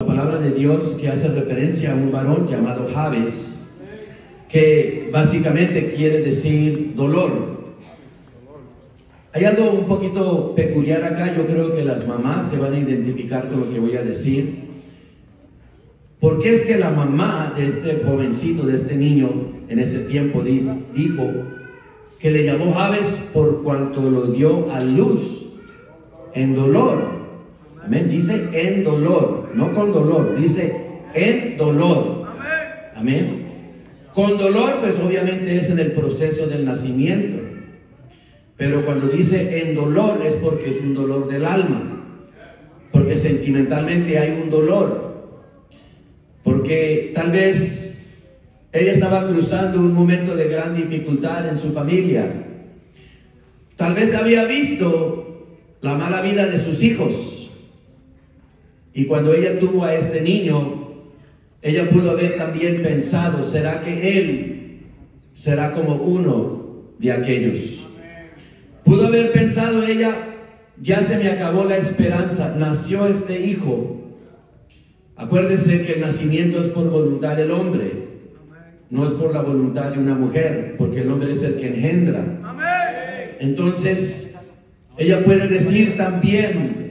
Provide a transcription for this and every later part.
La palabra de Dios que hace referencia a un varón llamado Jabes, que básicamente quiere decir dolor. Hay algo un poquito peculiar acá. Yo creo que las mamás se van a identificar con lo que voy a decir. Porque es que la mamá de este jovencito, de este niño, en ese tiempo dijo que le llamó Jabes por cuanto lo dio a luz en dolor. Amén. Dice en dolor, no con dolor, dice en dolor. Amén. Con dolor, pues obviamente es en el proceso del nacimiento. Pero cuando dice en dolor es porque es un dolor del alma. Porque sentimentalmente hay un dolor. Porque tal vez ella estaba cruzando un momento de gran dificultad en su familia. Tal vez había visto la mala vida de sus hijos. Y cuando ella tuvo a este niño, ella pudo haber también pensado, ¿será que él será como uno de aquellos? Pudo haber pensado ella, ya se me acabó la esperanza, nació este hijo. Acuérdense que el nacimiento es por voluntad del hombre, no es por la voluntad de una mujer, porque el hombre es el que engendra. Entonces, ella puede decir también,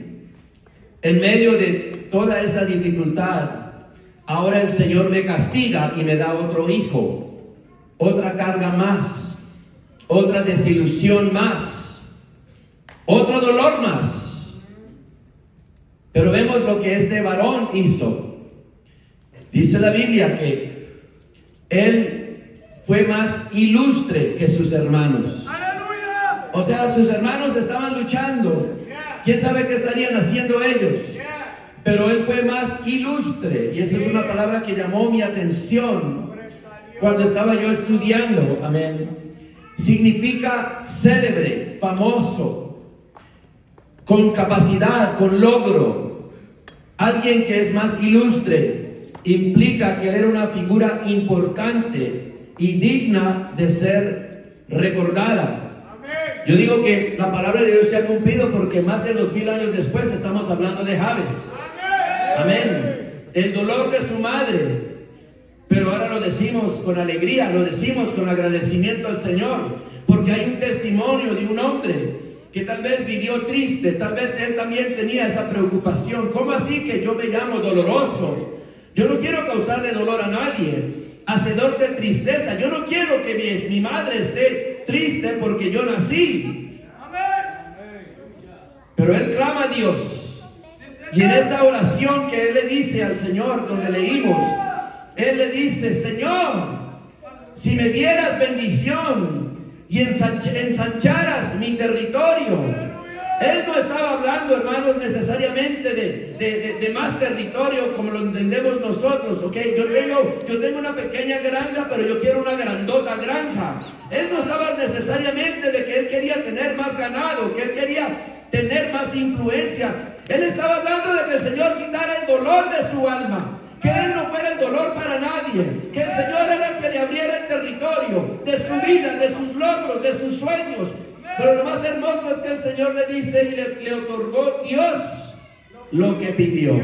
en medio de toda esta dificultad, ahora el Señor me castiga y me da otro hijo, otra carga más, otra desilusión más, otro dolor más. Pero vemos lo que este varón hizo. Dice la Biblia que él fue más ilustre que sus hermanos. ¡Aleluya! O sea, sus hermanos estaban luchando. ¿Quién sabe qué estarían haciendo ellos? Pero él fue más ilustre. Y esa es una palabra que llamó mi atención cuando estaba yo estudiando. Amén. Significa célebre, famoso, con capacidad, con logro. Alguien que es más ilustre implica que él era una figura importante y digna de ser recordada. Yo digo que la palabra de Dios se ha cumplido porque más de 2000 años después estamos hablando de Jabes. Amén. El dolor de su madre. Pero ahora lo decimos con alegría, lo decimos con agradecimiento al Señor, porque hay un testimonio de un hombre que tal vez vivió triste, tal vez él también tenía esa preocupación. ¿Cómo así que yo me llamo doloroso? Yo no quiero causarle dolor a nadie, hacedor de tristeza. Yo no quiero que mi madre esté triste porque yo nací. Pero él clama a Dios. Y en esa oración que él le dice al Señor, donde leímos, él le dice, Señor, si me dieras bendición y ensancharas mi territorio. Él no estaba hablando, hermanos, necesariamente de más territorio como lo entendemos nosotros, ¿ok? Yo tengo una pequeña granja, pero yo quiero una grandota granja. Él no estaba necesariamente de que él quería tener más ganado, que él quería tener más influencia. Él estaba hablando de que el Señor quitara el dolor de su alma. Que él no fuera el dolor para nadie, que el Señor era el que le abriera el territorio de su vida, de sus logros, de sus sueños. Pero lo más hermoso es que el Señor le dice y le otorgó Dios lo que pidió.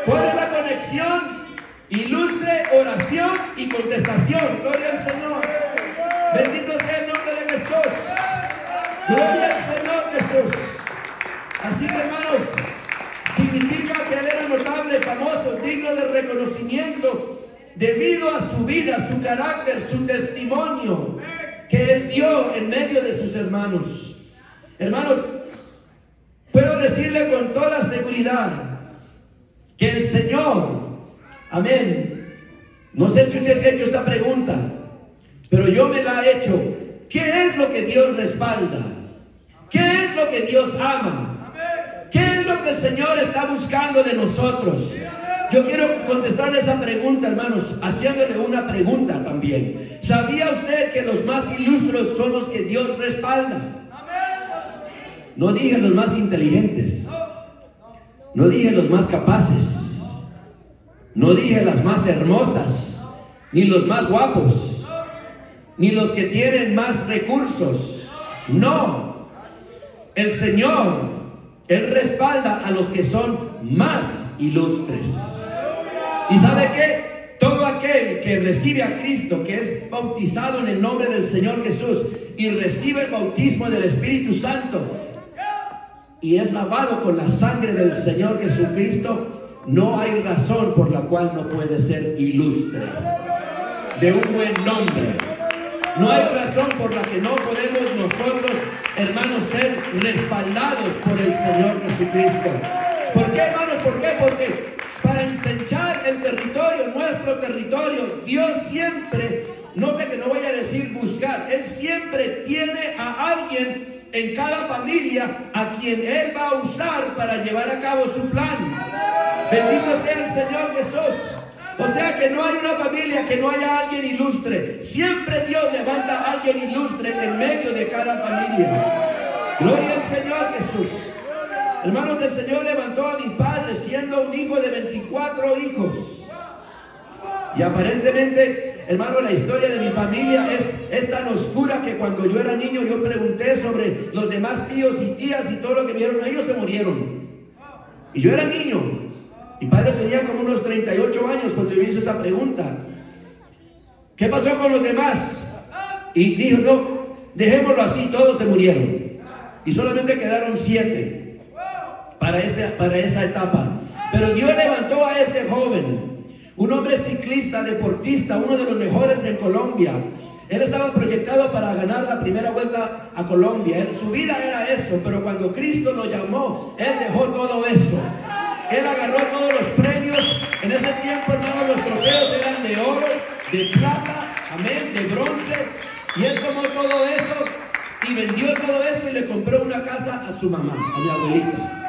¿Cuál es la conexión? Ilustre, oración y contestación. Gloria al Señor. Bendito sea el nombre de Jesús. Gloria al Señor Jesús. Así que, hermanos, significa que él era notable, famoso, digno de reconocimiento debido a su vida, su carácter, su testimonio que él dio en medio de sus hermanos. Hermanos, puedo decirle con toda seguridad que el Señor, amén, no sé si usted se ha hecho esta pregunta, pero yo me la he hecho. ¿Qué es lo que Dios respalda? ¿Qué es lo que Dios ama? ¿Qué es lo que el Señor está buscando de nosotros? Yo quiero contestarle esa pregunta, hermanos, haciéndole una pregunta también. ¿Sabía usted que los más ilustres son los que Dios respalda? No dije los más inteligentes, no dije los más capaces, no dije las más hermosas, ni los más guapos, ni los que tienen más recursos. No, el Señor, Él respalda a los que son más ilustres. ¿Y sabe qué? Todo aquel que recibe a Cristo, que es bautizado en el nombre del Señor Jesús y recibe el bautismo del Espíritu Santo y es lavado con la sangre del Señor Jesucristo, no hay razón por la cual no puede ser ilustre, de un buen nombre. No hay razón por la que no podemos nosotros, hermanos, ser respaldados por el Señor Jesucristo. ¿Por qué, hermanos? ¿Por qué? Porque para ensanchar el territorio, nuestro territorio, Dios siempre, note que no voy a decir buscar, Él siempre tiene a alguien en cada familia a quien Él va a usar para llevar a cabo su plan. Bendito sea el Señor Jesús. O sea que no hay una familia que no haya alguien ilustre. Siempre Dios levanta a alguien ilustre en medio de cada familia. Gloria al Señor Jesús. Hermanos, el Señor levantó a mi padre siendo un hijo de 24 hijos. Y aparentemente, hermano, la historia de mi familia es tan oscura que cuando yo era niño yo pregunté sobre los demás tíos y tías y todo lo que vieron. Ellos se murieron. Y yo era niño. Mi padre tenía como unos 38 años cuando yo hice esa pregunta. ¿Qué pasó con los demás? Y dijo, no, dejémoslo así, todos se murieron. Y solamente quedaron 7 para esa etapa. Pero Dios levantó a este joven, un hombre ciclista, deportista, uno de los mejores en Colombia. Él estaba proyectado para ganar la primera vuelta a Colombia. Su vida era eso, pero cuando Cristo lo llamó, él dejó todo eso. Él agarró todos los premios. En ese tiempo, hermanos, los trofeos eran de oro, de plata, amén, de bronce. Y él tomó todo eso y vendió todo eso y le compró una casa a su mamá, a mi abuelita.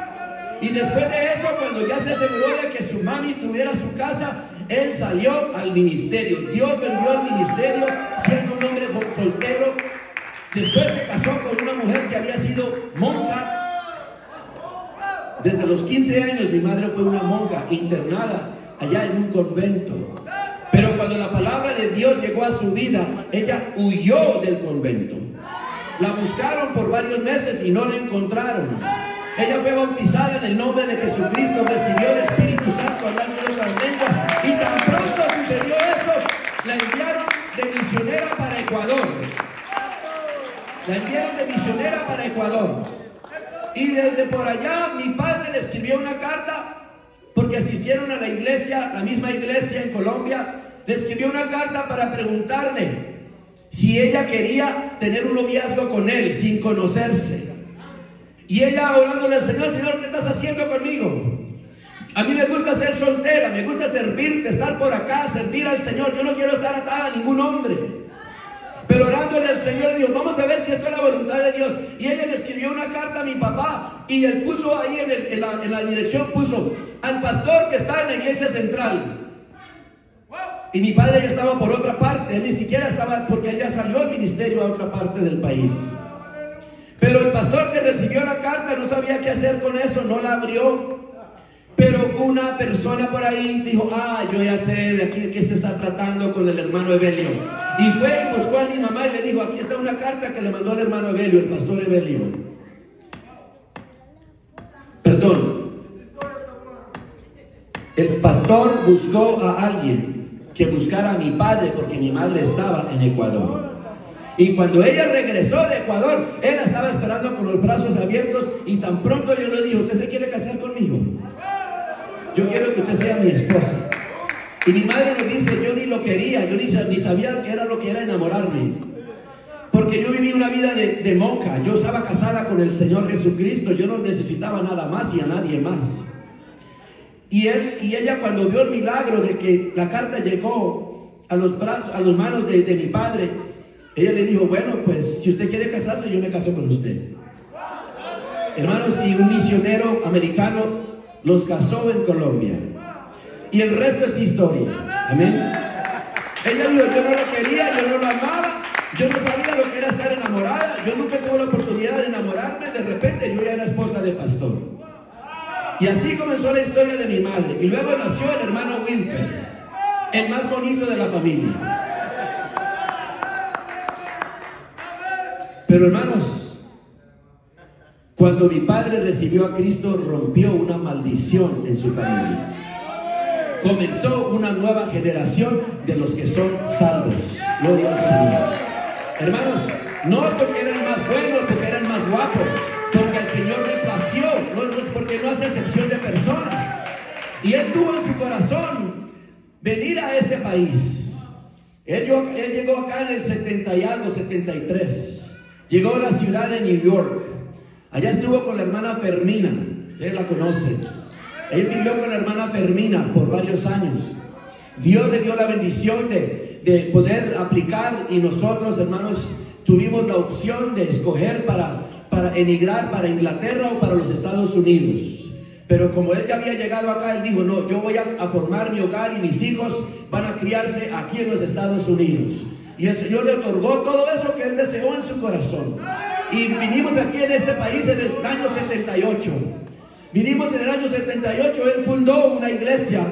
Y después de eso, cuando ya se aseguró de que su mami tuviera su casa, él salió al ministerio. Dios vendió al ministerio siendo un hombre soltero. Después se casó con una mujer que había sido monja. Desde los 15 años mi madre fue una monja internada allá en un convento. Pero cuando la palabra de Dios llegó a su vida, ella huyó del convento. La buscaron por varios meses y no la encontraron. Ella fue bautizada en el nombre de Jesucristo, recibió el Espíritu Santo hablando en otras lenguas, y tan pronto sucedió eso, la enviaron de misionera para Ecuador. La enviaron de misionera para Ecuador. Y desde por allá mi padre le escribió una carta, porque asistieron a la iglesia, la misma iglesia en Colombia. Le escribió una carta para preguntarle si ella quería tener un noviazgo con él sin conocerse. Y ella orándole al Señor, Señor, ¿qué estás haciendo conmigo? A mí me gusta ser soltera, me gusta servirte, estar por acá, servir al Señor. Yo no quiero estar atada a ningún hombre. Pero orándole al Señor, le dijo, vamos a ver si esto es la voluntad de Dios. Y ella le escribió una carta a mi papá y él puso ahí en la dirección, puso al pastor que está en la iglesia central. Y mi padre ya estaba por otra parte, él ni siquiera estaba, porque él ya salió al ministerio a otra parte del país. Pero el pastor que recibió la carta no sabía qué hacer con eso, no la abrió. Pero una persona por ahí dijo, yo ya sé de aquí que se está tratando con el hermano Evelio. Y fue y buscó a mi mamá y le dijo, aquí está una carta que le mandó el hermano Evelio, el pastor Evelio. Perdón. El pastor buscó a alguien que buscara a mi padre porque mi madre estaba en Ecuador. Y cuando ella regresó de Ecuador, él estaba esperando con los brazos abiertos y tan pronto yo le dije, ¿usted se quiere casar conmigo? Yo quiero que usted sea mi esposa. Y mi madre me dice, yo ni lo quería, yo ni sabía qué era lo que era enamorarme. Porque yo viví una vida de monja, yo estaba casada con el Señor Jesucristo, yo no necesitaba nada más y a nadie más. Y ella cuando vio el milagro de que la carta llegó a los brazos, a las manos de mi padre, ella le dijo, bueno, pues si usted quiere casarse, yo me caso con usted. Hermanos, y un misionero americano los casó en Colombia. Y el resto es historia. Amén. Ella dijo, yo no lo quería, yo no lo amaba, yo no sabía lo que era estar enamorada, yo nunca tuve la oportunidad de enamorarme. De repente yo ya era esposa de pastor. Y así comenzó la historia de mi madre. Y luego nació el hermano Wilfer, el más bonito de la familia. Pero hermanos, cuando mi padre recibió a Cristo, rompió una maldición en su familia. comenzó una nueva generación de los que son salvos. Gloria al Señor. Hermanos, no porque era el más bueno, porque era el más guapo, porque al Señor le plació, no, porque no hace excepción de personas. Y Él tuvo en su corazón venir a este país. Él llegó acá en el 70 y algo, 73. Llegó a la ciudad de New York. Allá estuvo con la hermana Fermina. Ustedes la conocen. Él vivió con la hermana Fermina por varios años. Dios le dio la bendición de poder aplicar, y nosotros, hermanos, tuvimos la opción de escoger para emigrar para Inglaterra o para los Estados Unidos. Pero como él ya había llegado acá, él dijo: no, yo voy a formar mi hogar y mis hijos van a criarse aquí en los Estados Unidos. Y el Señor le otorgó todo eso que él deseó en su corazón. Y vinimos aquí en este país en el año 78. Vinimos en el año 78, él fundó una iglesia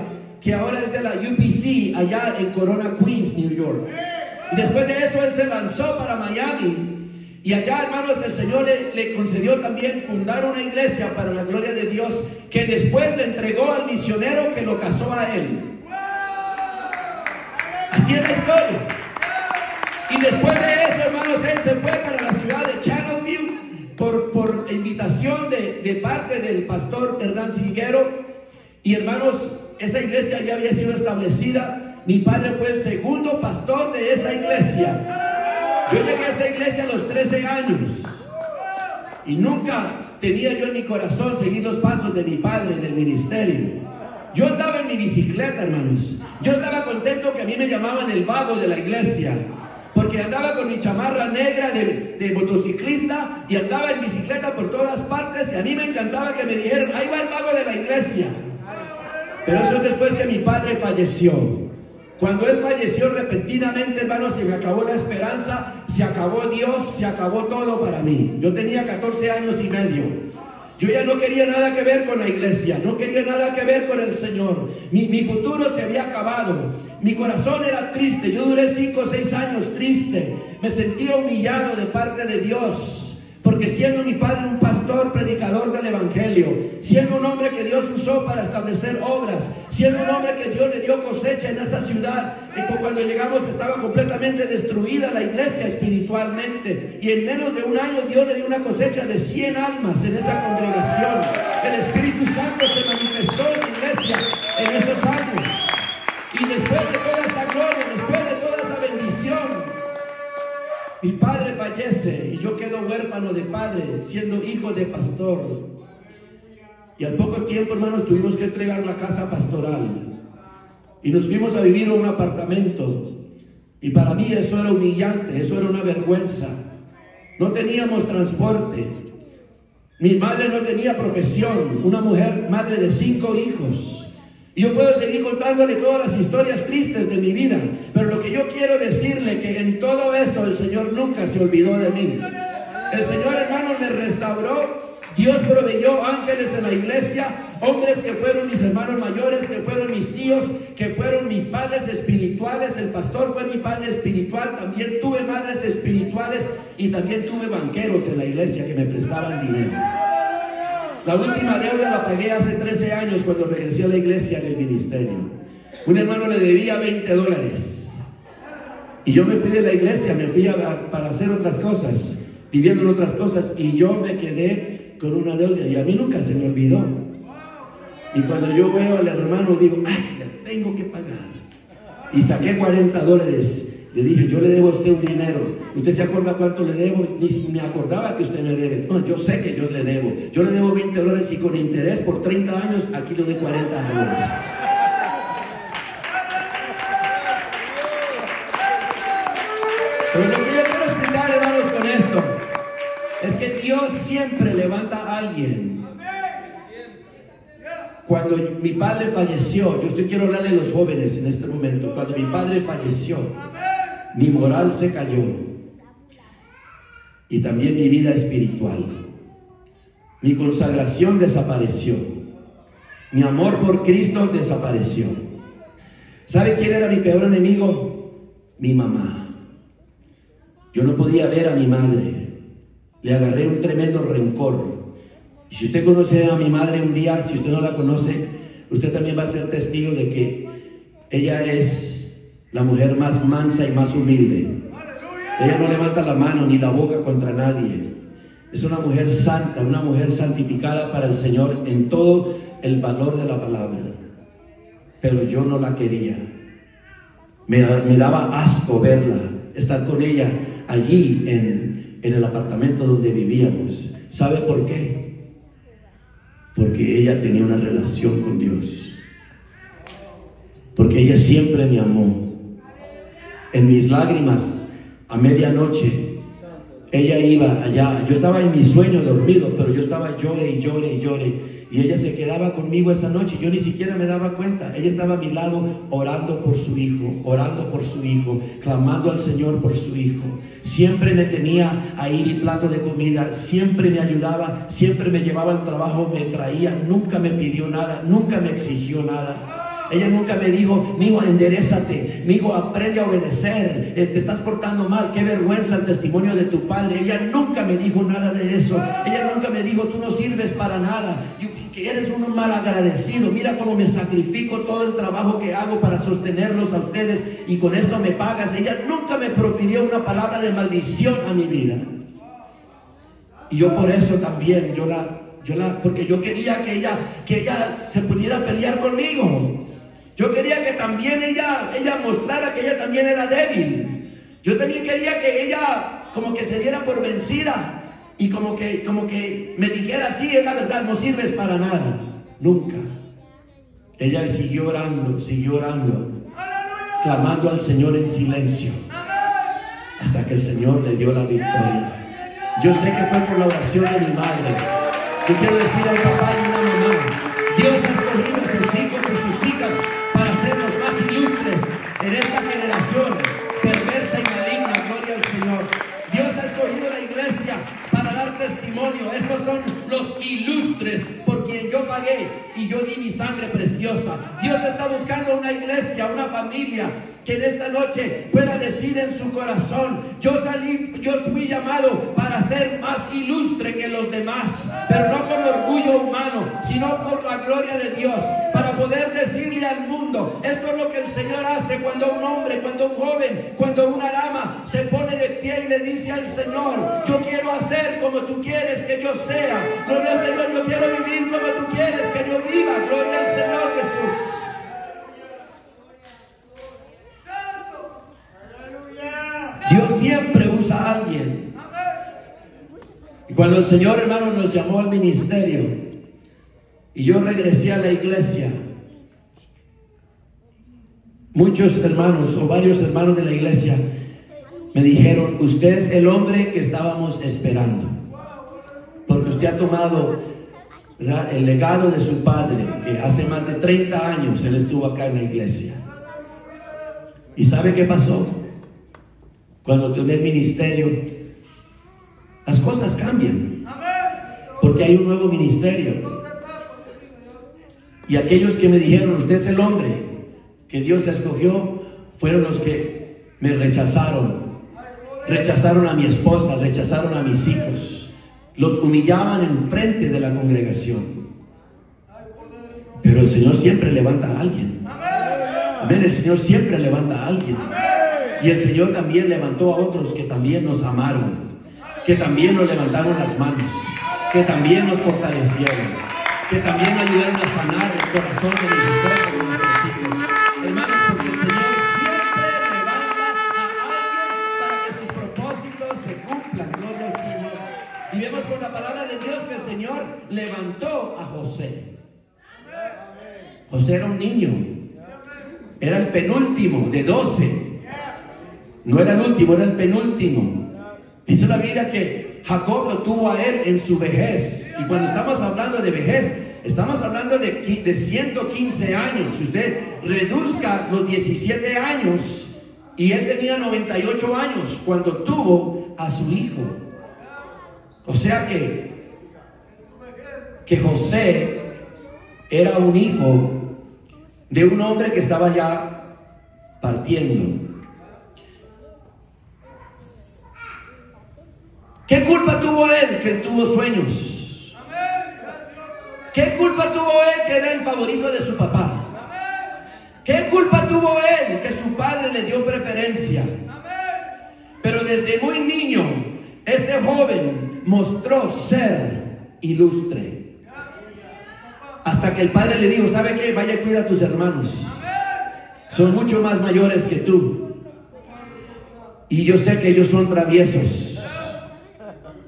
que ahora es de la UPC, allá en Corona, Queens, New York. Y después de eso él se lanzó para Miami. Y allá, hermanos, el Señor le concedió también fundar una iglesia para la gloria de Dios, que después le entregó al misionero que lo casó a él. Así es la historia. Y después de eso, hermanos, él se fue para la ciudad de Channelview por invitación de parte del pastor Hernán Silguero. Y hermanos, esa iglesia ya había sido establecida. Mi padre fue el segundo pastor de esa iglesia. Yo llegué a esa iglesia a los 13 años y nunca tenía yo en mi corazón seguir los pasos de mi padre en el ministerio. Yo andaba en mi bicicleta, hermanos. Yo estaba contento que a mí me llamaban el vago de la iglesia, porque andaba con mi chamarra negra de motociclista y andaba en bicicleta por todas partes, y a mí me encantaba que me dijeran: ahí va el vago de la iglesia. Pero eso es después que mi padre falleció. Cuando él falleció repentinamente, hermanos, se me acabó la esperanza, se acabó Dios, se acabó todo para mí. Yo tenía 14 años y medio. Yo ya no quería nada que ver con la iglesia, no quería nada que ver con el Señor. Mi futuro se había acabado. Mi corazón era triste. Yo duré 5 o 6 años triste. Me sentía humillado de parte de Dios, porque siendo mi padre un pastor, predicador del evangelio, siendo un hombre que Dios usó para establecer obras, siendo un hombre que Dios le dio cosecha en esa ciudad, y cuando llegamos estaba completamente destruida la iglesia espiritualmente, y en menos de un año Dios le dio una cosecha de 100 almas en esa congregación. El Espíritu Santo se manifestó en la iglesia en esos años. Y después de toda esa gloria, después de toda esa bendición, mi padre fallece y yo quedo huérfano de padre, siendo hijo de pastor. Y al poco tiempo, hermanos, tuvimos que entregar la casa pastoral y nos fuimos a vivir a un apartamento. Y para mí eso era humillante, eso era una vergüenza. No teníamos transporte. Mi madre no tenía profesión, una mujer madre de 5 hijos. Y yo puedo seguir contándole todas las historias tristes de mi vida, pero lo que yo quiero decirle, que en todo eso el Señor nunca se olvidó de mí. El Señor, hermano, me restauró. Dios proveyó ángeles en la iglesia, hombres que fueron mis hermanos mayores, que fueron mis tíos, que fueron mis padres espirituales. El pastor fue mi padre espiritual. También tuve madres espirituales y también tuve banqueros en la iglesia que me prestaban dinero. La última deuda la pagué hace 13 años cuando regresé a la iglesia en el ministerio. Un hermano le debía $20 y yo me fui de la iglesia, me fui para hacer otras cosas, viviendo en otras cosas, y yo me quedé con una deuda y a mí nunca se me olvidó. Y cuando yo veo al hermano digo: ay, le tengo que pagar. Y saqué $40. Le dije: yo le debo a usted un dinero. ¿Usted se acuerda cuánto le debo? Ni me acordaba que usted me debe. No, yo sé que yo le debo. Yo le debo $20 y con interés por 30 años, aquí le doy $40. Pero lo que yo quiero explicar, hermanos, con esto es que Dios siempre levanta a alguien. Cuando mi padre falleció, quiero hablarle a los jóvenes en este momento. Cuando mi padre falleció, mi moral se cayó y también mi vida espiritual. Mi consagración desapareció. Mi amor por Cristo desapareció. ¿Sabe quién era mi peor enemigo? Mi mamá. Yo no podía ver a mi madre. Le agarré un tremendo rencor. Y si usted conoce a mi madre un día, si usted no la conoce, usted también va a ser testigo de que Ella es la mujer más mansa y más humilde. Ella no levanta la mano ni la boca contra nadie. Es una mujer santa, una mujer santificada para el Señor en todo el valor de la palabra. Pero yo no la quería. Me daba asco verla, estar con ella allí en el apartamento donde vivíamos. ¿Sabe por qué? Porque ella tenía una relación con Dios. Porque ella siempre me amó. En mis lágrimas, a medianoche, ella iba allá. Yo estaba en mi sueño dormido, pero yo estaba llore y llore y llore. Y ella se quedaba conmigo esa noche. Yo ni siquiera me daba cuenta. Ella estaba a mi lado orando por su hijo, clamando al Señor por su hijo. Siempre me tenía ahí mi plato de comida, siempre me ayudaba, siempre me llevaba al trabajo, me traía, nunca me pidió nada, nunca me exigió nada. Ella nunca me dijo, mijo, enderezate, mijo, aprende a obedecer, te estás portando mal, qué vergüenza el testimonio de tu padre. Ella nunca me dijo nada de eso. Ella nunca me dijo, tú no sirves para nada, que eres un mal agradecido, mira cómo me sacrifico todo el trabajo que hago para sostenerlos a ustedes y con esto me pagas. Ella nunca me profirió una palabra de maldición a mi vida. Y yo por eso también, porque yo quería que ella se pudiera pelear conmigo. Yo quería que también ella mostrara que ella también era débil. Yo también quería que ella como que se diera por vencida y como que me dijera, sí, es la verdad, no sirves para nada. Nunca. Ella siguió orando, clamando al Señor en silencio, hasta que el Señor le dio la victoria. Yo sé que fue por la oración de mi madre. Yo quiero decir al papá y a la mamá, Dios ha escogido a sus hijos y sus hijas para ser los más ilustres en esta generación perversa y maligna. Gloria al Señor. Dios ha escogido la iglesia para dar testimonio. Estos son los ilustres por quien yo pagué y yo di mi sangre preciosa. Dios está buscando una iglesia, una familia que en esta noche pueda decir en su corazón, yo fui llamado para ser más ilustre que los demás, pero no con orgullo humano, sino por la gloria de Dios, para poder decirle al mundo, esto es lo que el Señor hace cuando un hombre, cuando un joven, cuando una dama se pone de pie y le dice al Señor, yo quiero hacer como tú quieres que yo sea, gloria al Señor, yo quiero vivir como tú quieres que yo viva, gloria al Señor Jesús. Dios siempre usa a alguien. Y cuando el Señor, hermano, nos llamó al ministerio y yo regresé a la iglesia, muchos hermanos o varios hermanos de la iglesia me dijeron, usted es el hombre que estábamos esperando, porque usted ha tomado, ¿verdad?, el legado de su padre, que hace más de 30 años él estuvo acá en la iglesia. ¿Y sabe qué pasó? Cuando tomé el ministerio, las cosas cambian, porque hay un nuevo ministerio. Y aquellos que me dijeron, usted es el hombre que Dios escogió, fueron los que me rechazaron. Rechazaron a mi esposa, rechazaron a mis hijos, los humillaban en frente de la congregación. Pero el Señor siempre levanta a alguien. Amén, el Señor siempre levanta a alguien. Y el Señor también levantó a otros que también nos amaron, que también nos levantaron las manos, que también nos fortalecieron, que también ayudaron a sanar el corazón de nuestros hijos, de nuestros hijos. Hermanos, porque el Señor siempre levanta a alguien para que sus propósitos se cumplan. Gloria al Señor. Y vemos por la palabra de Dios que el Señor levantó a José. José era un niño, era el penúltimo de 12. No era el último, era el penúltimo. Dice la Biblia que Jacob lo tuvo a él en su vejez. Y cuando estamos hablando de vejez, estamos hablando de 115 años. Si usted reduzca los 17 años, y él tenía 98 años cuando tuvo a su hijo. O sea que José era un hijo de un hombre que estaba ya partiendo. ¿Qué culpa tuvo él que tuvo sueños? ¿Qué culpa tuvo él que era el favorito de su papá? ¿Qué culpa tuvo tuvo él que su padre le dio preferencia. Pero desde muy niño, este joven mostró ser ilustre. Hasta que el padre le dijo: ¿sabe qué? Vaya, cuida a tus hermanos. Son mucho más mayores que tú. Y yo sé que ellos son traviesos.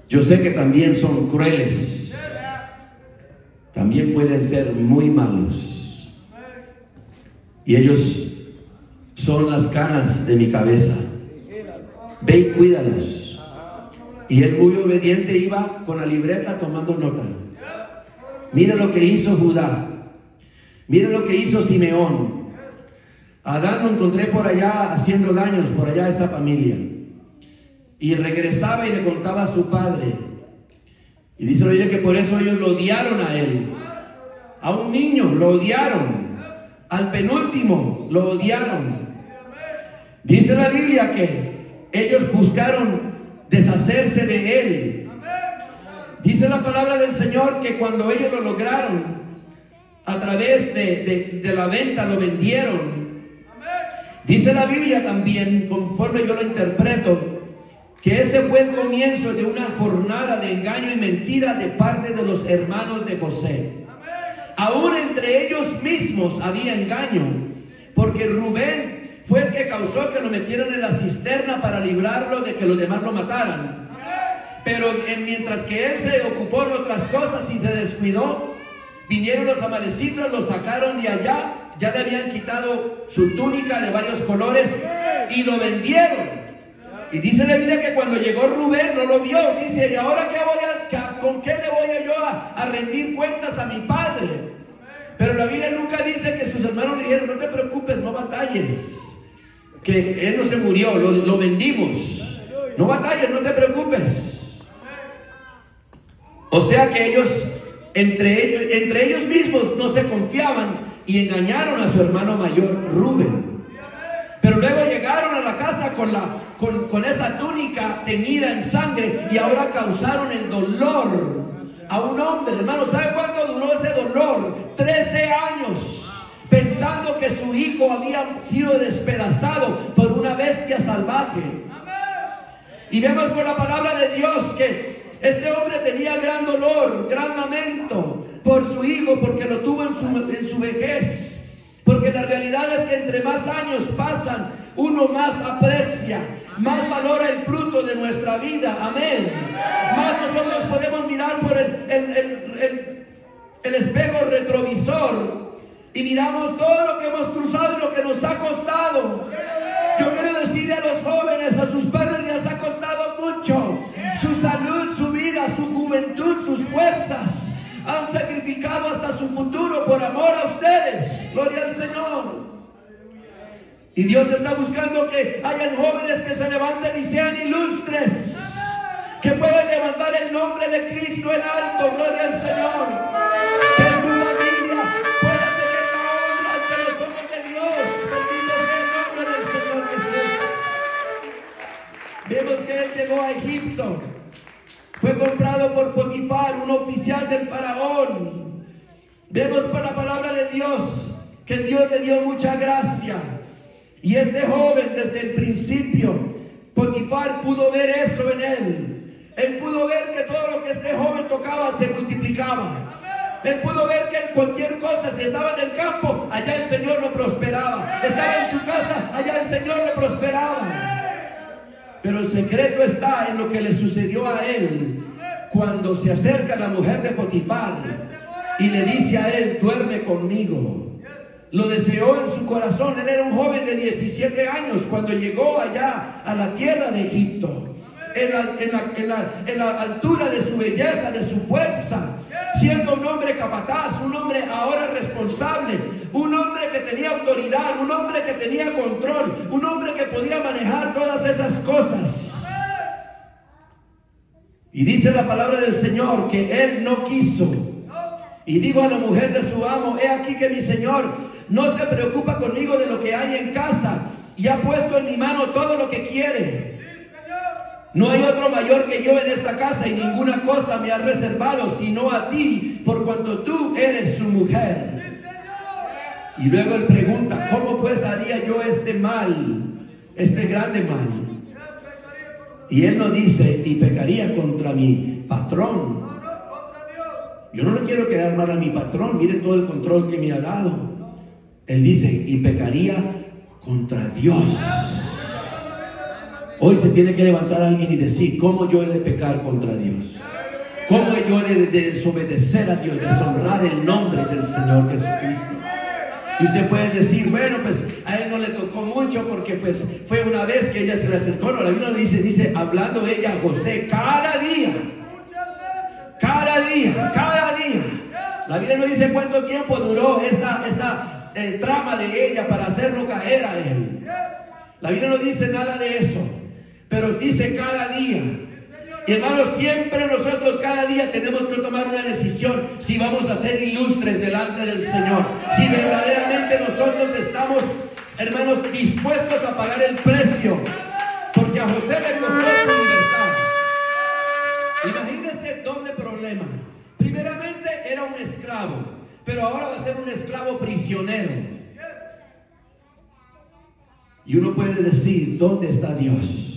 Yo sé que también son crueles. También pueden ser muy malos. Y ellos son las canas de mi cabeza. Ve y cuídalos. Y él, muy obediente, iba con la libreta tomando nota. Mira lo que hizo Judá. Mira lo que hizo Simeón. Adán lo encontré por allá haciendo daños, por allá a esa familia. Y regresaba y le contaba a su padre. Y dice la Biblia que por eso ellos lo odiaron a él. A un niño lo odiaron. Al penúltimo lo odiaron. Dice la Biblia que ellos buscaron deshacerse de él. Dice la palabra del Señor que cuando ellos lo lograron, a través de la venta, lo vendieron. Dice la Biblia también, conforme yo lo interpreto, que este fue el comienzo de una jornada de engaño y mentira de parte de los hermanos de José. Aún entre ellos mismos había engaño, porque Rubén fue el que causó que lo metieran en la cisterna para librarlo de que los demás lo mataran. Pero mientras que él se ocupó de otras cosas y se descuidó, vinieron los amalecitas, lo sacaron de allá. Ya le habían quitado su túnica de varios colores y lo vendieron. Y dice la Biblia que cuando llegó Rubén no lo vio. Dice: ¿y ahora con qué le voy yo a rendir cuentas a mi padre? Pero la Biblia nunca dice que sus hermanos le dijeron: no te preocupes, no batalles, que él no se murió, lo vendimos. No batalles, no te preocupes. O sea que ellos, entre ellos mismos, no se confiaban y engañaron a su hermano mayor, Rubén. Pero luego llegaron a la casa con esa túnica teñida en sangre y ahora causaron el dolor a un hombre. Hermano, ¿sabe cuánto duró ese dolor? 13 años, pensando que su hijo había sido despedazado por una bestia salvaje. Y vemos por la palabra de Dios que este hombre tenía gran dolor, gran lamento por su hijo, porque lo tuvo en su vejez. Porque la realidad es que entre más años pasan, uno más aprecia, más valora el fruto de nuestra vida. Amén. Más nosotros podemos mirar por el espejo retrovisor y miramos todo lo que hemos cruzado y lo que nos ha costado. Yo quiero decirle a los jóvenes, a sus padres les ha costado mucho. Su salud, su vida, su juventud, sus fuerzas. Han sacrificado hasta su futuro por amor a ustedes. Gloria al Señor. Y Dios está buscando que hayan jóvenes que se levanten y sean ilustres, que puedan levantar el nombre de Cristo en alto. Gloria al Señor. Que su familia pueda tener la honra ante los ojos de Dios. Bendito sea el nombre del Señor Jesús. Vemos que él llegó a Egipto. Fue comprado por Potifar, un oficial del faraón. Vemos por la palabra de Dios que Dios le dio mucha gracia. Y este joven, desde el principio, Potifar pudo ver eso en él. Él pudo ver que todo lo que este joven tocaba se multiplicaba. Él pudo ver que cualquier cosa, si estaba en el campo, allá el Señor lo prosperaba. Estaba en su casa, allá el Señor lo prosperaba. Pero el secreto está en lo que le sucedió a él cuando se acerca la mujer de Potifar y le dice a él: duerme conmigo. Lo deseó en su corazón. Él era un joven de 17 años cuando llegó allá a la tierra de Egipto. En la altura de su belleza, de su fuerza, siendo un hombre capataz, un hombre ahora responsable, un hombre que tenía autoridad, un hombre que tenía control, un hombre que podía manejar todas esas cosas. Y dice la palabra del Señor que él no quiso. Y digo a la mujer de su amo: he aquí que mi Señor no se preocupa conmigo de lo que hay en casa y ha puesto en mi mano todo lo que quiere. No hay otro mayor que yo en esta casa y ninguna cosa me ha reservado sino a ti, por cuanto tú eres su mujer. Y luego él pregunta, ¿cómo pues haría yo este mal, este grande mal? Y él nos dice, y pecaría contra mi patrón. Yo no le quiero quedar mal a mi patrón, mire todo el control que me ha dado. Él dice, y pecaría contra Dios. Hoy se tiene que levantar alguien y decir, ¿cómo yo he de pecar contra Dios? ¿Cómo yo he de desobedecer a Dios, deshonrar el nombre del Señor Jesucristo? Y usted puede decir, bueno, pues a él no le tocó mucho porque pues fue una vez que ella se le acercó. No, la Biblia dice, hablando ella a José, cada día. La Biblia no dice cuánto tiempo duró esta trama de ella para hacerlo caer a él. La Biblia no dice nada de eso, pero dice cada día. Y hermanos, siempre nosotros cada día tenemos que tomar una decisión si vamos a ser ilustres delante del Señor. Si verdaderamente nosotros estamos, hermanos, dispuestos a pagar el precio. Porque a José le costó su libertad. Imagínense doble problema. Primeramente era un esclavo, pero ahora va a ser un esclavo prisionero. Y uno puede decir, ¿dónde está Dios?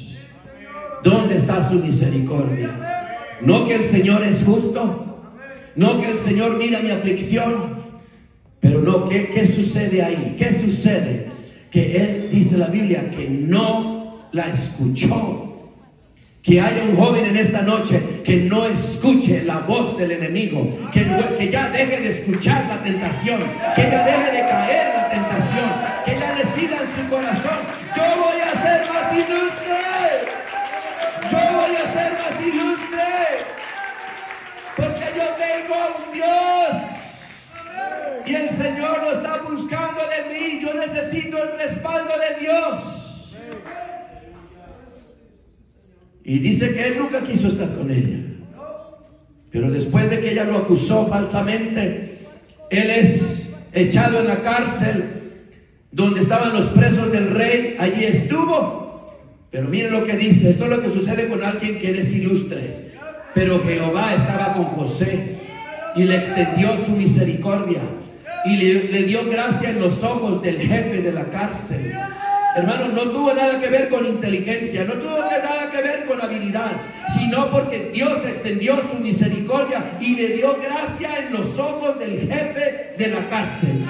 ¿Dónde está su misericordia? No que el Señor es justo, no que el Señor mira mi aflicción, pero no, ¿qué sucede ahí? ¿Qué sucede? Que Él, dice la Biblia, que no la escuchó. Que haya un joven en esta noche que no escuche la voz del enemigo, que ya deje de escuchar la tentación, que ya deje de caer en la tentación, que ya decida en su corazón, yo voy a ser más ilustre. Yo voy a ser más ilustre, porque yo tengo a un Dios y el Señor lo está buscando de mí. Yo necesito el respaldo de Dios. Y dice que él nunca quiso estar con ella, pero después de que ella lo acusó falsamente, él es echado en la cárcel donde estaban los presos del rey. Allí estuvo. Pero miren lo que dice, esto es lo que sucede con alguien que eres ilustre. Pero Jehová estaba con José y le extendió su misericordia y le dio gracia en los ojos del jefe de la cárcel. Hermanos, no tuvo nada que ver con inteligencia, no tuvo nada que ver con habilidad, sino porque Dios extendió su misericordia y le dio gracia en los ojos del jefe de la cárcel.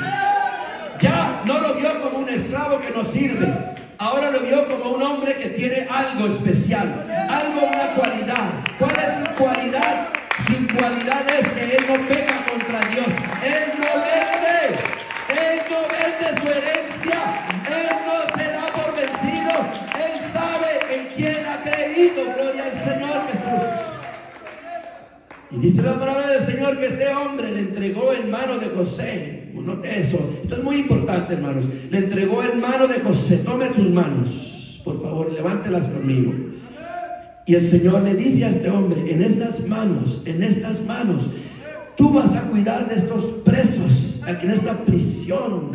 Ya no lo vio como un esclavo que no sirve. Ahora lo vio como un hombre que tiene algo especial, algo, una cualidad. ¿Cuál es su cualidad? Su cualidad es que él no peca contra Dios. Él no vende su herencia. Él no se da por vencido. Él sabe en quién ha creído. Gloria al Señor Jesús. Y dice la palabra del Señor que este hombre le entregó en mano de José. Note eso, esto es muy importante, hermanos. Le entregó en mano de José. Tome sus manos, por favor, levántelas conmigo. Y el Señor le dice a este hombre, en estas manos, tú vas a cuidar de estos presos aquí en esta prisión.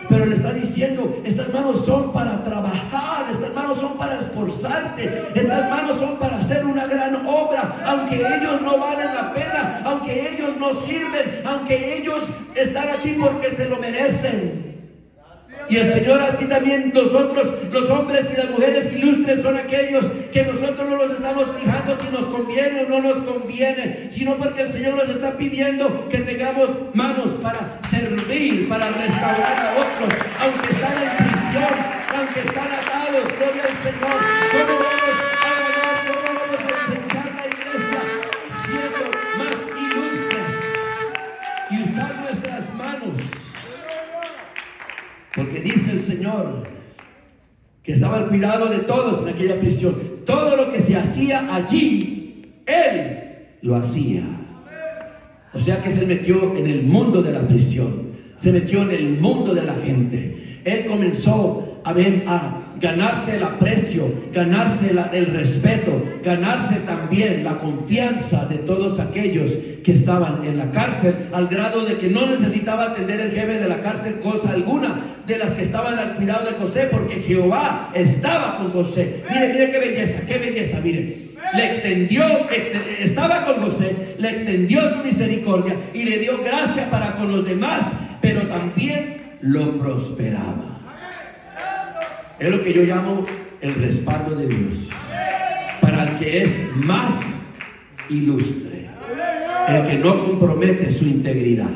Pero le está diciendo, estas manos son para trabajar, estas manos son para esforzarte, estas manos son para hacer una gran obra, aunque ellos no valen la pena, aunque ellos no sirven, aunque ellos están aquí porque se lo merecen. Y el Señor a ti también, nosotros, los hombres y las mujeres ilustres, son aquellos que nosotros no nos estamos fijando si nos conviene o no nos conviene, sino porque el Señor nos está pidiendo que tengamos manos para servir, para restaurar a otros, aunque están en prisión, aunque están atados. Gloria al Señor. ¿Cómo vamos a ganar? ¿Cómo vamos a ensanchar la iglesia? Siendo más ilustres y usar nuestras manos. Porque dice el Señor que estaba al cuidado de todos en aquella prisión. Todo lo que se hacía allí, Él lo hacía. O sea que se metió en el mundo de la prisión, se metió en el mundo de la gente. Él comenzó a ganarse el aprecio, ganarse el respeto, ganarse también la confianza de todos aquellos que estaban en la cárcel, al grado de que no necesitaba atender el jefe de la cárcel cosa alguna de las que estaban al cuidado de José, porque Jehová estaba con José. Mire qué belleza, mire. Estaba con José, le extendió su misericordia y le dio gracia para con los demás, pero también lo prosperaba. Es lo que yo llamo el respaldo de Dios para el que es más ilustre, el que no compromete su integridad,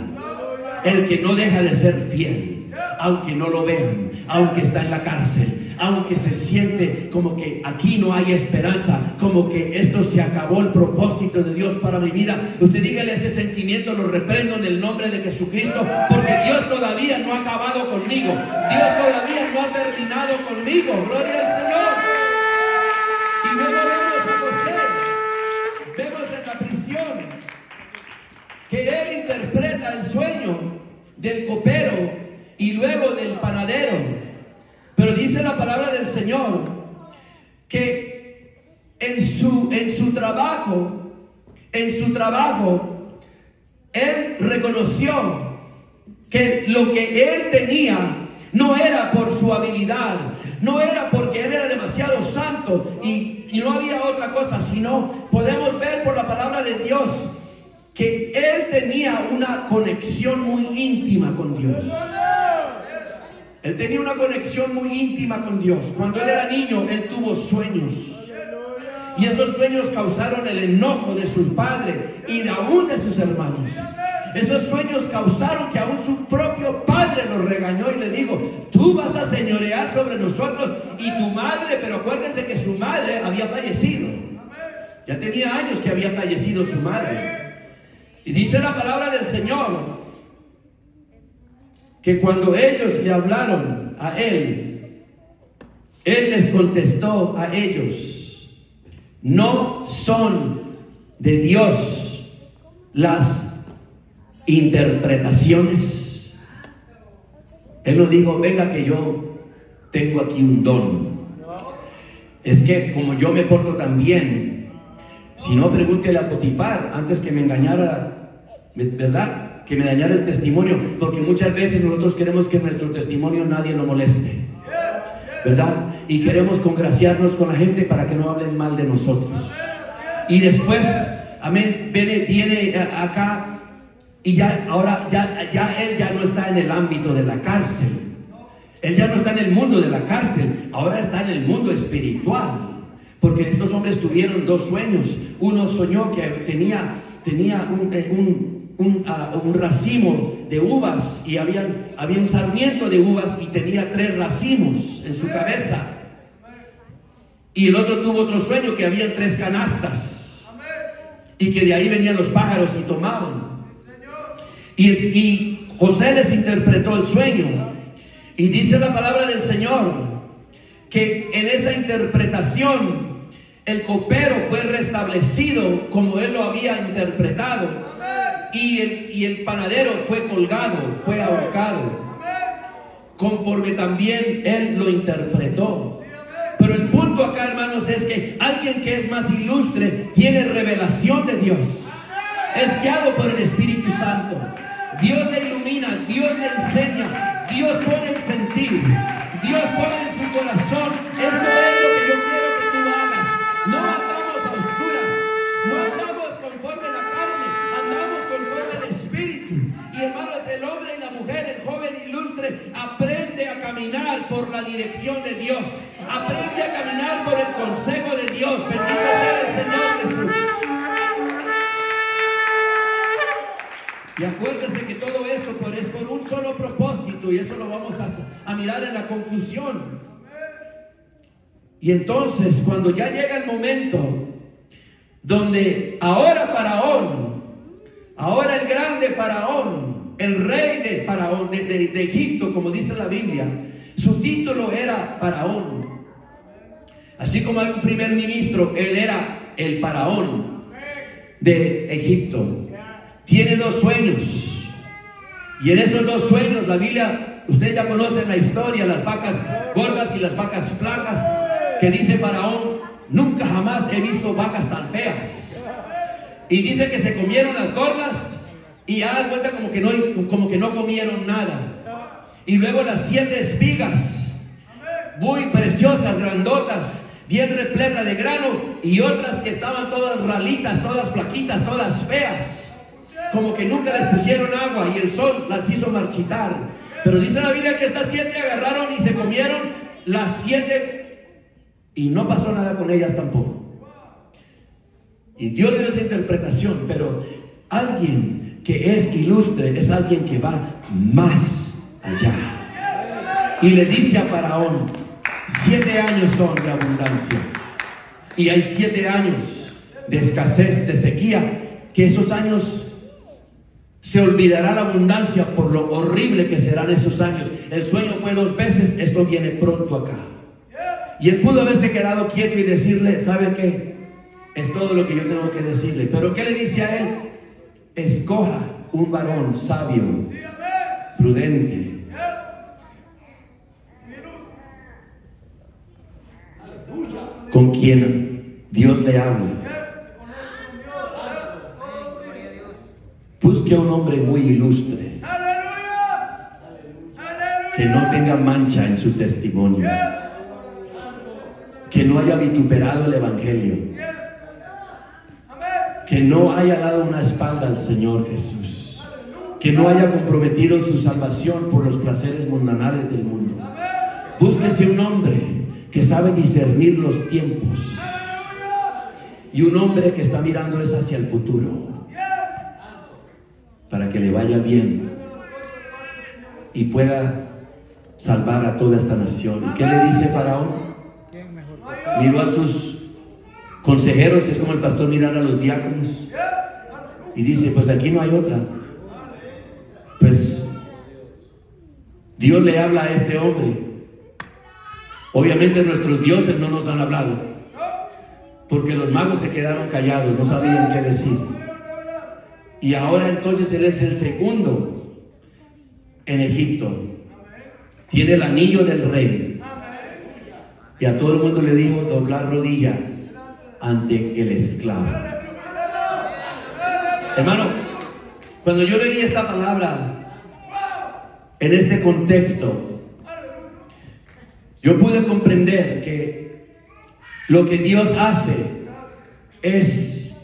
el que no deja de ser fiel, aunque no lo vean, aunque está en la cárcel, aunque se siente como que aquí no hay esperanza, como que esto se acabó el propósito de Dios para mi vida. Usted dígale ese sentimiento, lo reprendo en el nombre de Jesucristo, porque Dios todavía no ha acabado conmigo, Dios todavía no ha terminado conmigo. Gloria al Señor. Y luego vemos a José, vemos en la prisión que él interpreta el sueño del copero y luego del panadero. Pero dice la palabra del Señor que en su trabajo, él reconoció que lo que él tenía no era por su habilidad, no era porque él era demasiado santo y no había otra cosa, sino podemos ver por la palabra de Dios que él tenía una conexión muy íntima con Dios. Él tenía una conexión muy íntima con Dios. Cuando él era niño, él tuvo sueños. Y esos sueños causaron el enojo de sus padres y aún de sus hermanos. Esos sueños causaron que aún su propio padre lo regañó y le dijo: tú vas a señorear sobre nosotros y tu madre. Pero acuérdense que su madre había fallecido. Ya tenía años que había fallecido su madre. Y dice la palabra del Señor que cuando ellos le hablaron a él les contestó a ellos: no son de Dios las interpretaciones. Él nos dijo: venga que yo tengo aquí un don. Es que como yo me porto tan bien, si no, pregúntele a Potifar antes que me engañara, ¿verdad? Que me dañara el testimonio, porque muchas veces nosotros queremos que nuestro testimonio nadie lo moleste, ¿verdad? Y queremos congraciarnos con la gente para que no hablen mal de nosotros. Y después, amén, viene acá y ahora él ya no está en el ámbito de la cárcel. Él ya no está en el mundo de la cárcel, ahora está en el mundo espiritual. Porque estos hombres tuvieron dos sueños. Uno soñó que tenía un racimo de uvas y había un sarmiento de uvas y tenía 3 racimos en su cabeza. Y el otro tuvo otro sueño que había 3 canastas y que de ahí venían los pájaros y tomaban. Y José les interpretó el sueño y dice la palabra del Señor que en esa interpretación el copero fue restablecido como él lo había interpretado. Y el panadero fue colgado, fue ahorcado, conforme también él lo interpretó. Pero el punto acá, hermanos, es que alguien que es más ilustre tiene revelación de Dios, es guiado por el Espíritu Santo. Dios le ilumina, Dios le enseña, Dios pone el sentir, Dios pone en su corazón: esto es lo que yo quiero que tú hagas. No andamos a oscuras, no andamos conforme a la carne, andamos conforme al Espíritu. Y hermanos, el hombre y la mujer, el joven ilustre, aprende a caminar por la dirección de Dios, aprende a caminar por el consejo de Dios. Bendito sea el Señor Jesús. Y acuérdense que todo eso es por un solo propósito, y eso lo vamos a mirar en la conclusión. Y entonces, cuando ya llega el momento donde ahora Faraón, ahora el grande Faraón, el rey de Faraón, de Egipto, como dice la Biblia, su título era Faraón. Así como algún primer ministro, él era el Faraón de Egipto. Tiene 2 sueños. Y en esos 2 sueños, la Biblia, ustedes ya conocen la historia, las vacas gordas y las vacas flacas, que dice Faraón: nunca jamás he visto vacas tan feas. Y dice que se comieron las gordas y ya da cuenta como que no comieron nada. Y luego las 7 espigas, muy preciosas, grandotas, bien repletas de grano, y otras que estaban todas ralitas, todas flaquitas, todas feas, como que nunca les pusieron agua y el sol las hizo marchitar. Pero dice la Biblia que estas 7 agarraron y se comieron las 7 y no pasó nada con ellas tampoco. Y Dios le dio esa interpretación, pero alguien que es ilustre es alguien que va más allá. Y le dice a Faraón: 7 años son de abundancia y hay 7 años de escasez, de sequía, que esos años se olvidará la abundancia por lo horrible que serán esos años. El sueño fue 2 veces, esto viene pronto acá. Y él pudo haberse quedado quieto y decirle: ¿sabe qué? Es todo lo que yo tengo que decirle. Pero ¿qué le dice a él? Escoja un varón sabio, prudente, con quien Dios le habla. Busque a un hombre muy ilustre, que no tenga mancha en su testimonio, que no haya vituperado el evangelio, que no haya dado una espalda al Señor Jesús, que no haya comprometido su salvación por los placeres mundanales del mundo. Búsquese un hombre que sabe discernir los tiempos y un hombre que está mirando es hacia el futuro, para que le vaya bien y pueda salvar a toda esta nación. ¿Y qué le dice Faraón? Miró a sus consejeros, es como el pastor mirar a los diáconos, y dice: pues aquí no hay otra. Pues Dios le habla a este hombre. Obviamente nuestros dioses no nos han hablado, porque los magos se quedaron callados, no sabían qué decir. Y ahora entonces él es el segundo en Egipto. Tiene el anillo del rey. Y a todo el mundo le dijo: doblar rodilla ante el esclavo. Hermano, cuando yo leí esta palabra en este contexto, yo pude comprender que lo que Dios hace es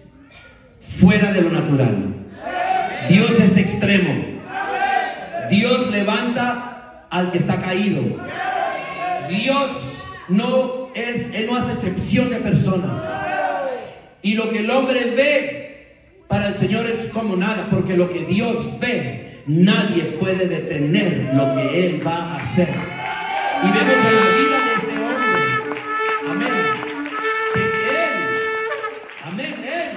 fuera de lo natural. Dios es extremo. Dios levanta al que está caído. Dios no hace excepción de personas. Y lo que el hombre ve para el Señor es como nada, porque lo que Dios ve, nadie puede detener lo que Él va a hacer. Y vemos en la vida de este hombre, amén, que él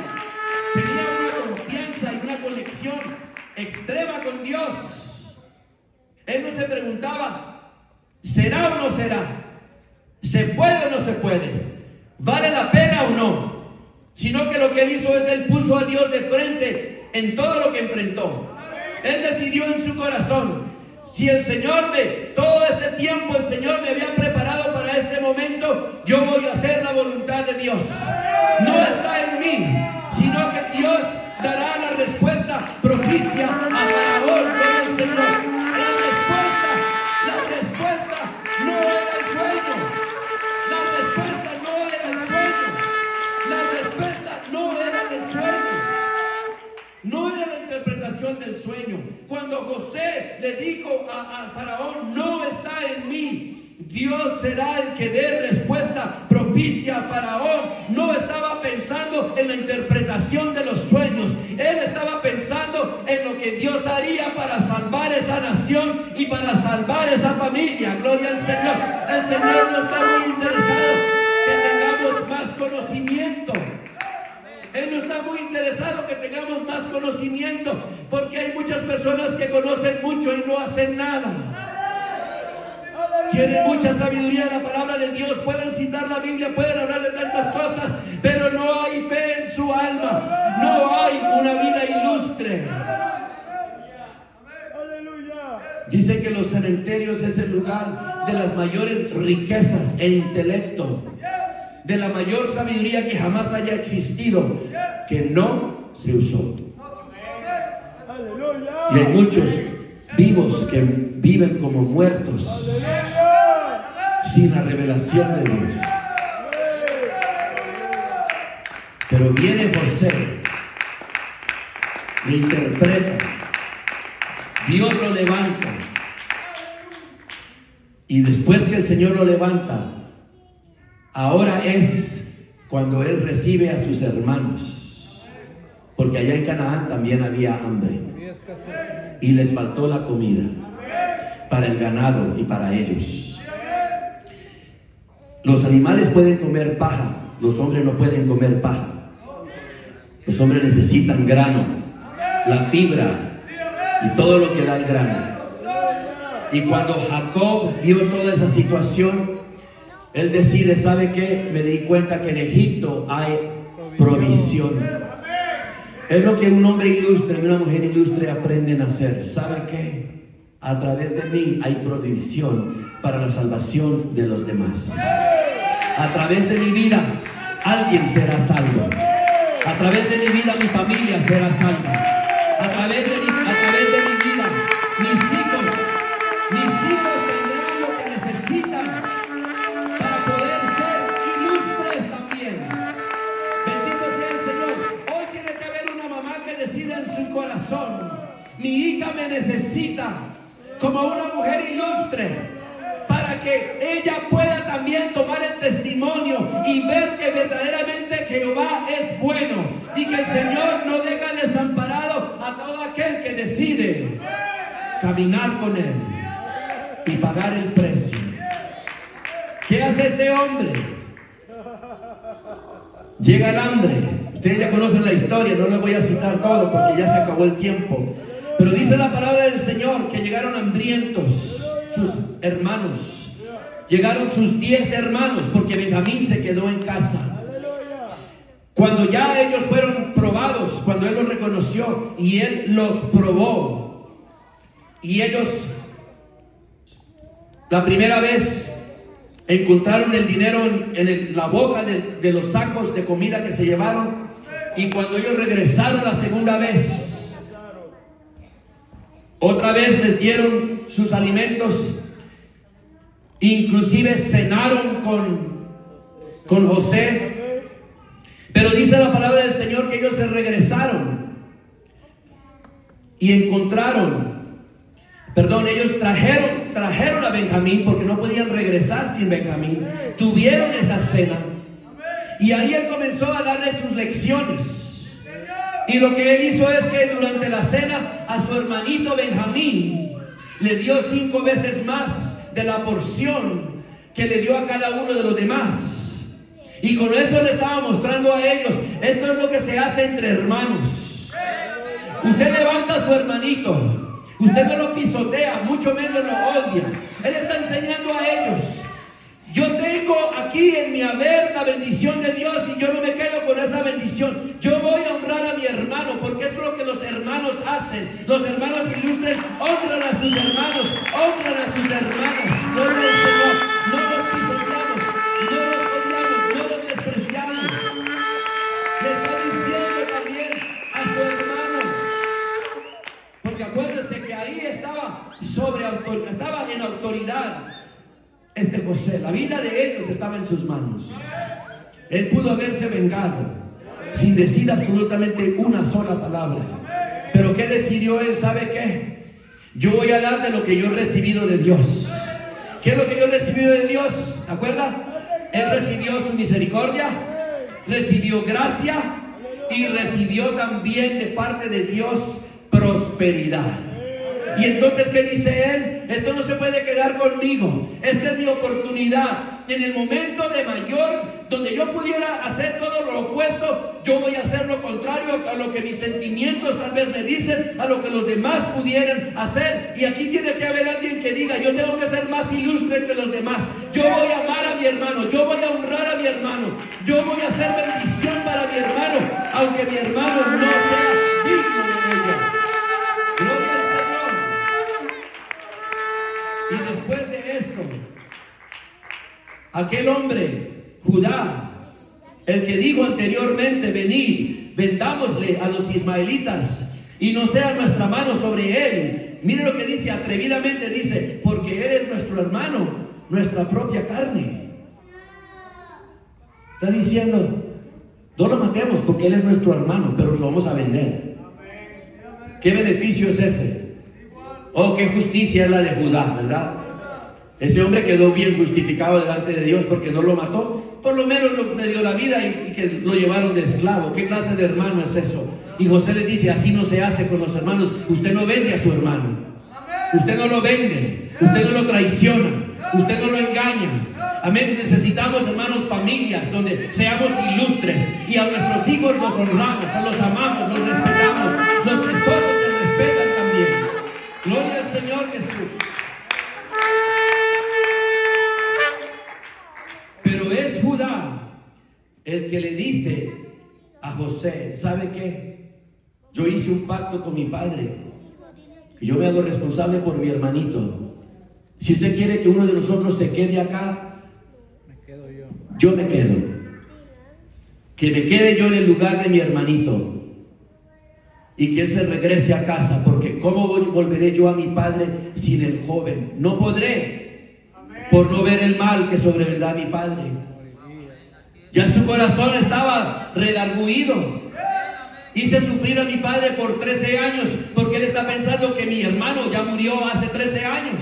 tenía una confianza y una conexión extrema con Dios. Él no se preguntaba: ¿será o no será? ¿Se puede o no se puede? ¿Vale la pena o no? Sino que lo que él hizo es, él puso a Dios de frente en todo lo que enfrentó. Él decidió en su corazón: si el Señor todo este tiempo el Señor me había preparado para este momento, yo voy a hacer la voluntad de Dios. No está en mí, sino que Dios dará la respuesta propicia a Faraón con el Señor. La respuesta no era el sueño. La respuesta no era el sueño. La respuesta no era el sueño. No era la interpretación del sueño. Cuando José le dijo a Faraón: no está en mí, Dios será el que dé respuesta propicia a Faraón. No estaba pensando en la interpretación de los sueños. Él estaba pensando en lo que Dios haría para salvar esa nación y para salvar esa familia. Gloria al Señor. El Señor no está muy interesado que tengamos más conocimiento. Él no está muy interesado que tengamos más conocimiento, porque hay muchas personas que conocen mucho y no hacen nada. Tienen mucha sabiduría de la palabra de Dios, pueden citar la Biblia, pueden hablar de tantas cosas, pero no hay fe en su alma, no hay una vida ilustre. Dicen que los cementerios es el lugar de las mayores riquezas e intelecto, de la mayor sabiduría que jamás haya existido, que no se usó. Y hay muchos vivos que viven como muertos, sin la revelación de Dios. Pero viene José, lo interpreta, Dios lo levanta, Y después que el Señor lo levanta, ahora es cuando Él recibe a sus hermanos. Porque allá en Canaán también había hambre. Y les faltó la comida para el ganado y para ellos. Los animales pueden comer paja, los hombres no pueden comer paja. Los hombres necesitan grano, la fibra y todo lo que da el grano. Y cuando Jacob vio toda esa situación, él decide, ¿sabe qué? Me di cuenta que en Egipto hay provisión. Es lo que un hombre ilustre y una mujer ilustre aprenden a hacer. ¿Sabe qué? A través de mí hay provisión para la salvación de los demás. A través de mi vida alguien será salvo. A través de mi vida mi familia será salva. A través de mi vida mis hijos tendrán lo que necesitan para poder ser ilustres también. Bendito sea el Señor. Hoy tiene que haber una mamá que decida en su corazón: mi hija me necesita como una mujer ilustre, para que ella pueda también tomar el testimonio y ver que verdaderamente Jehová es bueno y que el Señor no deja desamparado a todo aquel que decide caminar con Él y pagar el precio. ¿Qué hace este hombre? Llega el hambre. Ustedes ya conocen la historia, no les voy a citar todo porque ya se acabó el tiempo. Pero dice la palabra del Señor que llegaron hambrientos sus hermanos. Llegaron sus 10 hermanos porque Benjamín se quedó en casa. Cuando ya ellos fueron probados, cuando él los reconoció y él los probó, y ellos la primera vez encontraron el dinero en la boca de los sacos de comida que se llevaron, y cuando ellos regresaron la segunda vez, otra vez les dieron sus alimentos, inclusive cenaron con José. Pero dice la palabra del Señor que ellos se regresaron y ellos trajeron a Benjamín, porque no podían regresar sin Benjamín. Tuvieron esa cena y ahí él comenzó a darle sus lecciones. Y lo que él hizo es que durante la cena a su hermanito Benjamín le dio 5 veces más de la porción que le dio a cada uno de los demás. Y con eso le estaba mostrando a ellos: esto es lo que se hace entre hermanos. Usted levanta a su hermanito, usted no lo pisotea, mucho menos lo odia. Él está enseñando a ellos: yo tengo aquí en mi haber la bendición de Dios y yo no me quedo con esa bendición. Yo voy a honrar a mi hermano, porque es lo que los hermanos hacen. Los hermanos ilustres honran a sus hermanos, honran a sus hermanas. Gloria al Señor. No los pisoteamos, no los odiamos, no los despreciamos. Le está diciendo también a su hermano, porque acuérdense que ahí estaba en autoridad José. La vida de ellos estaba en sus manos. Él pudo haberse vengado sin decir absolutamente una sola palabra. Pero ¿qué decidió él? ¿Sabe qué? Yo voy a dar de lo que yo he recibido de Dios. ¿Qué es lo que yo he recibido de Dios? ¿Se acuerda? Él recibió su misericordia, recibió gracia y recibió también de parte de Dios prosperidad. Y entonces, ¿qué dice él? Esto no se puede quedar conmigo. Esta es mi oportunidad. En el momento de mayor, donde yo pudiera hacer todo lo opuesto, yo voy a hacer lo contrario a lo que mis sentimientos tal vez me dicen, a lo que los demás pudieran hacer. Y aquí tiene que haber alguien que diga: yo tengo que ser más ilustre que los demás. Yo voy a amar a mi hermano, yo voy a honrar a mi hermano, yo voy a hacer bendición para mi hermano, aunque mi hermano no sea digno de ella. Gloria al Señor. Y después de esto, aquel hombre, Judá, el que dijo anteriormente: venid, vendámosle a los ismaelitas y no sea nuestra mano sobre él. Mire lo que dice atrevidamente, dice: porque él es nuestro hermano, nuestra propia carne. Está diciendo: no lo matemos porque él es nuestro hermano, pero lo vamos a vender. ¿Qué beneficio es ese? Oh, qué justicia es la de Judá, ¿verdad? Ese hombre quedó bien justificado delante de Dios porque no lo mató. Por lo menos le dio la vida y que lo llevaron de esclavo. ¿Qué clase de hermano es eso? Y José le dice, así no se hace con los hermanos. Usted no vende a su hermano. Usted no lo vende. Usted no lo traiciona. Usted no lo engaña. Amén. Necesitamos, hermanos, familias donde seamos ilustres y a nuestros hijos los honramos, los amamos, los respetamos. Los esposos se respetan también. Gloria al Señor Jesús. Pero es Judá el que le dice a José, ¿sabe qué? Yo hice un pacto con mi padre y yo me hago responsable por mi hermanito. Si usted quiere que uno de nosotros se quede acá, yo me quedo. Que me quede yo en el lugar de mi hermanito y que él se regrese a casa, porque ¿cómo volveré yo a mi padre sin el joven? No podré, por no ver el mal que sobrevendrá a mi padre. Ya su corazón estaba redarguido. Hice sufrir a mi padre por 13 años porque él está pensando que mi hermano ya murió hace 13 años.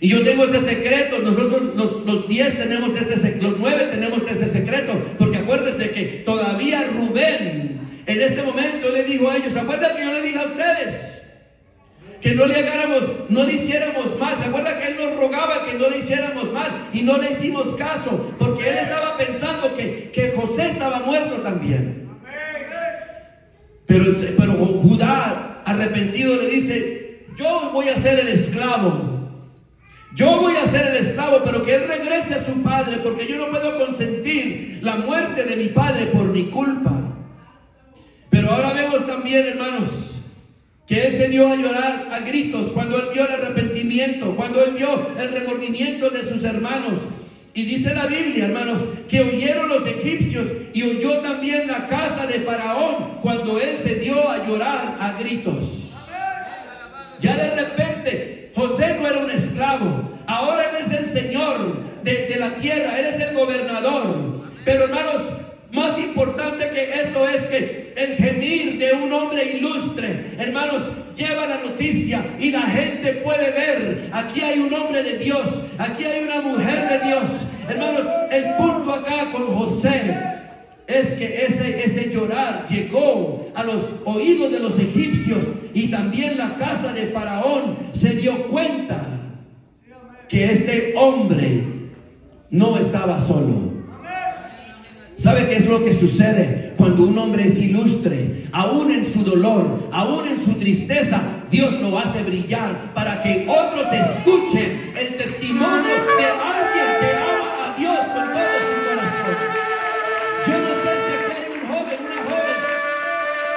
Y yo tengo ese secreto. Nosotros los 10 tenemos los 9 tenemos este secreto, porque acuérdense que todavía Rubén en este momento le dijo a ellos, ¿se acuerdan que yo le dije a ustedes que no le hiciéramos mal? ¿Se acuerdan que él nos rogaba que no le hiciéramos mal? Y no le hicimos caso, porque él estaba pensando que José estaba muerto también. Pero Judá, arrepentido, le dice, yo voy a ser el esclavo. Yo voy a ser el esclavo, pero que él regrese a su padre, porque yo no puedo consentir la muerte de mi padre por mi culpa. Pero ahora vemos también, hermanos, que él se dio a llorar a gritos cuando él vio el arrepentimiento, cuando él vio el remordimiento de sus hermanos. Y dice la Biblia, hermanos, que oyeron los egipcios y oyó también la casa de Faraón cuando él se dio a llorar a gritos. Ya de repente José no era un esclavo, ahora él es el Señor de la tierra, él es el gobernador. Pero, hermanos, más importante que eso es que el gemir de un hombre ilustre, hermanos, lleva la noticia y la gente puede ver, aquí hay un hombre de Dios, aquí hay una mujer de Dios. Hermanos, el punto acá con José es que ese llorar llegó a los oídos de los egipcios, y también la casa de Faraón se dio cuenta que este hombre no estaba solo. ¿Sabe qué es lo que sucede cuando un hombre es ilustre? Aún en su dolor, aún en su tristeza, Dios lo hace brillar para que otros escuchen el testimonio de alguien que ama a Dios con todo su corazón. Yo no sé si aquí hay un joven, una joven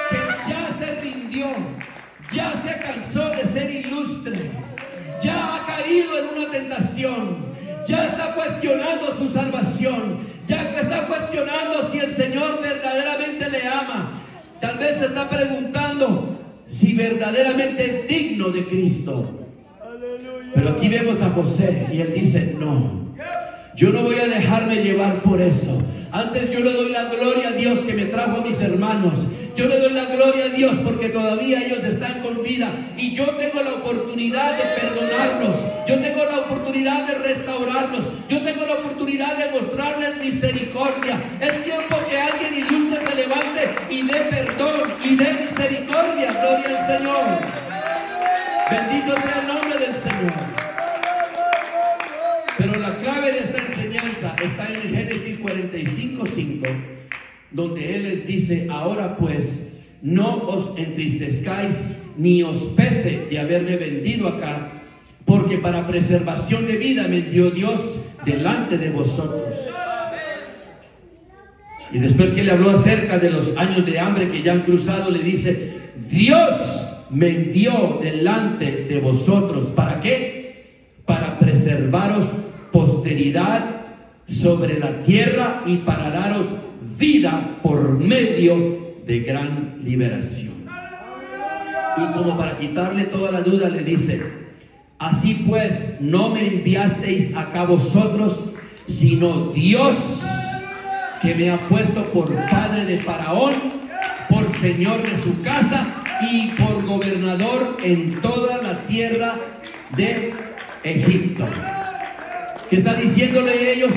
que ya se rindió, ya se cansó de ser ilustre, ya ha caído en una tentación, ya está cuestionando su salvación, ya está cuestionando si el Señor verdaderamente le ama. Tal vez se está preguntando si verdaderamente es digno de Cristo. Pero aquí vemos a José y él dice, no, yo no voy a dejarme llevar por eso. Antes yo le doy la gloria a Dios que me trajo a mis hermanos. Yo le doy la gloria a Dios porque todavía ellos están con vida y yo tengo la oportunidad de perdonarlos. Yo tengo la oportunidad de restaurarlos. Yo tengo la oportunidad de mostrarles misericordia. Es tiempo que alguien ilustre se levante y dé perdón y dé misericordia. Gloria al Señor. Bendito sea el nombre del Señor. Pero la clave de esta enseñanza está en el Génesis 45:5, donde Él les dice, ahora pues, no os entristezcáis ni os pese de haberme vendido acá, porque para preservación de vida me dio Dios delante de vosotros. Y después que le habló acerca de los años de hambre que ya han cruzado, le dice, Dios me dio delante de vosotros. ¿Para qué? Para preservaros posteridad sobre la tierra y para daros vida por medio de gran liberación. Y como para quitarle toda la duda le dice, así pues no me enviasteis acá vosotros, sino Dios, que me ha puesto por padre de Faraón, por señor de su casa y por gobernador en toda la tierra de Egipto. ¿Qué está diciéndole a ellos?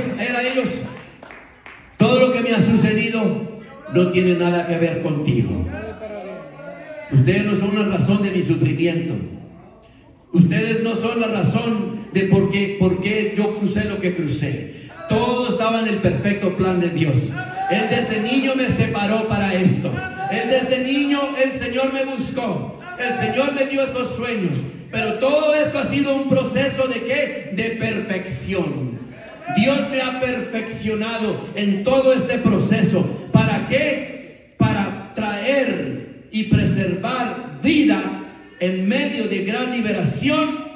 Todo lo que me ha sucedido no tiene nada que ver contigo. Ustedes no son la razón de mi sufrimiento. Ustedes no son la razón de por qué yo crucé lo que crucé. Todo estaba en el perfecto plan de Dios. Él desde niño me separó para esto. Él desde niño, el Señor me buscó. El Señor me dio esos sueños. Pero todo esto ha sido un proceso ¿de qué? De perfección. Dios me ha perfeccionado en todo este proceso. ¿Para qué? Para traer y preservar vida en medio de gran liberación,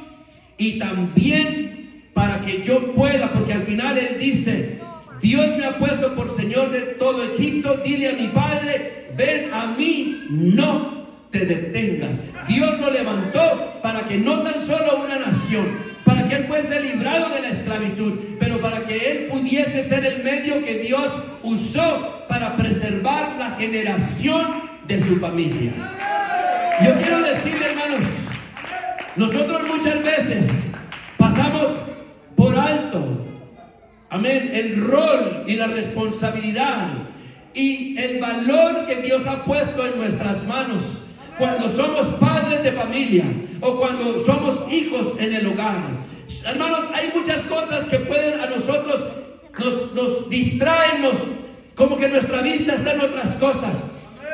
y también para que yo pueda, porque al final Él dice: Dios me ha puesto por Señor de todo Egipto. Dile a mi padre: ven a mí, no te detengas. Dios lo levantó para que no tan solo una nación, para que Él fuese librado de la esclavitud, pero para que Él pudiese ser el medio que Dios usó para preservar la generación de su familia. Yo quiero decirle, hermanos, nosotros muchas veces pasamos por alto, amén, el rol y la responsabilidad y el valor que Dios ha puesto en nuestras manos cuando somos padres de familia o cuando somos hijos en el hogar. Hermanos, hay muchas cosas que pueden a nosotros nos distraen, como que nuestra vista está en otras cosas.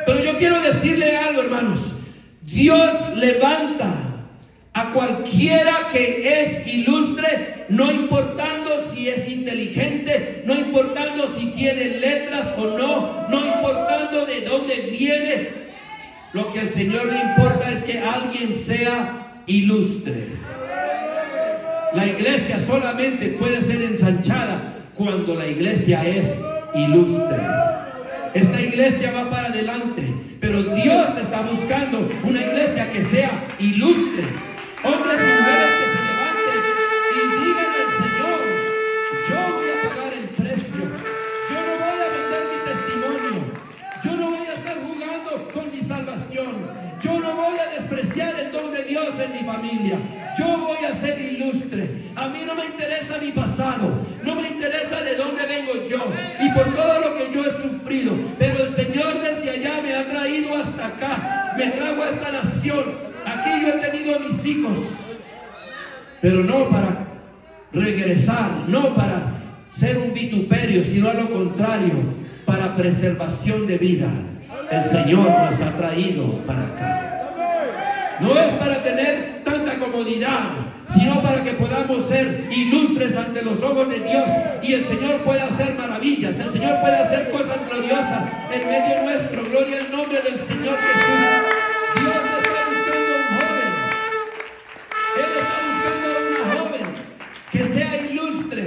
Pero yo quiero decirle algo, hermanos. Dios levanta a cualquiera que es ilustre, no importando si es inteligente, no importando si tiene letras o no, no importando de dónde viene. Lo que al Señor le importa es que alguien sea ilustre. La iglesia solamente puede ser ensanchada cuando la iglesia es ilustre. Esta iglesia va para adelante, pero Dios está buscando una iglesia que sea ilustre. Hombres y mujeres que se levanten y digan al Señor: yo voy a pagar el precio. Yo no voy a vender mi testimonio. Yo no voy a estar jugando con mi salvación. Yo no voy a despreciar el don de Dios en mi familia. Yo voy a ser ilustre. A mí no me interesa mi pasado, no me interesa de dónde vengo yo y por todo lo que yo he sufrido, pero el Señor desde allá me ha traído hasta acá, me trajo a esta nación. Aquí yo he tenido a mis hijos, pero no para regresar, no para ser un vituperio, sino a lo contrario, para preservación de vida. El Señor nos ha traído para acá. No es para tener tanta comodidad, sino para que podamos ser ilustres ante los ojos de Dios y el Señor pueda hacer maravillas, el Señor puede hacer cosas gloriosas en medio nuestro. Gloria al nombre del Señor Jesús. Dios está buscando un joven. Él está buscando a una joven que sea ilustre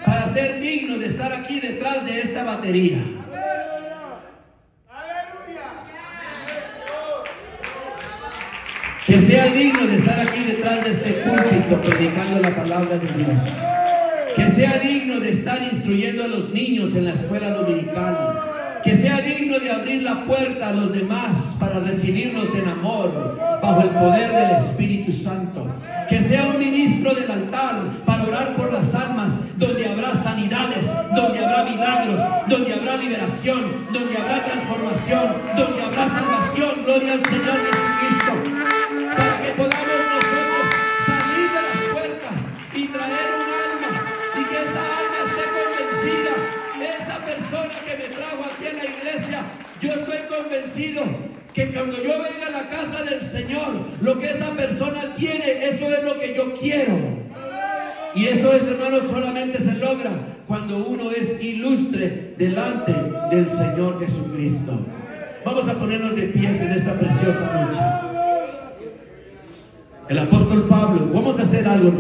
para ser digno de estar aquí detrás de esta batería. Que sea digno de estar aquí detrás de este púlpito predicando la palabra de Dios. Que sea digno de estar instruyendo a los niños en la escuela dominical. Que sea digno de abrir la puerta a los demás para recibirlos en amor, bajo el poder del Espíritu Santo. Que sea un ministro del altar para orar por las almas, donde habrá sanidades, donde habrá milagros, donde habrá liberación, donde habrá transformación, donde habrá salvación. Gloria al Señor Jesucristo. Para que podamos nosotros salir de las puertas y traer un alma, y que esa alma esté convencida. Esa persona que me trajo aquí a la iglesia, yo estoy convencido que cuando yo venga a la casa del Señor, lo que esa persona tiene, eso es lo que yo quiero. Y eso es, hermanos, solamente se logra cuando uno es ilustre delante del Señor Jesucristo. Vamos a ponernos de pies en esta preciosa noche. El apóstol Pablo, vamos a hacer algo, hermano.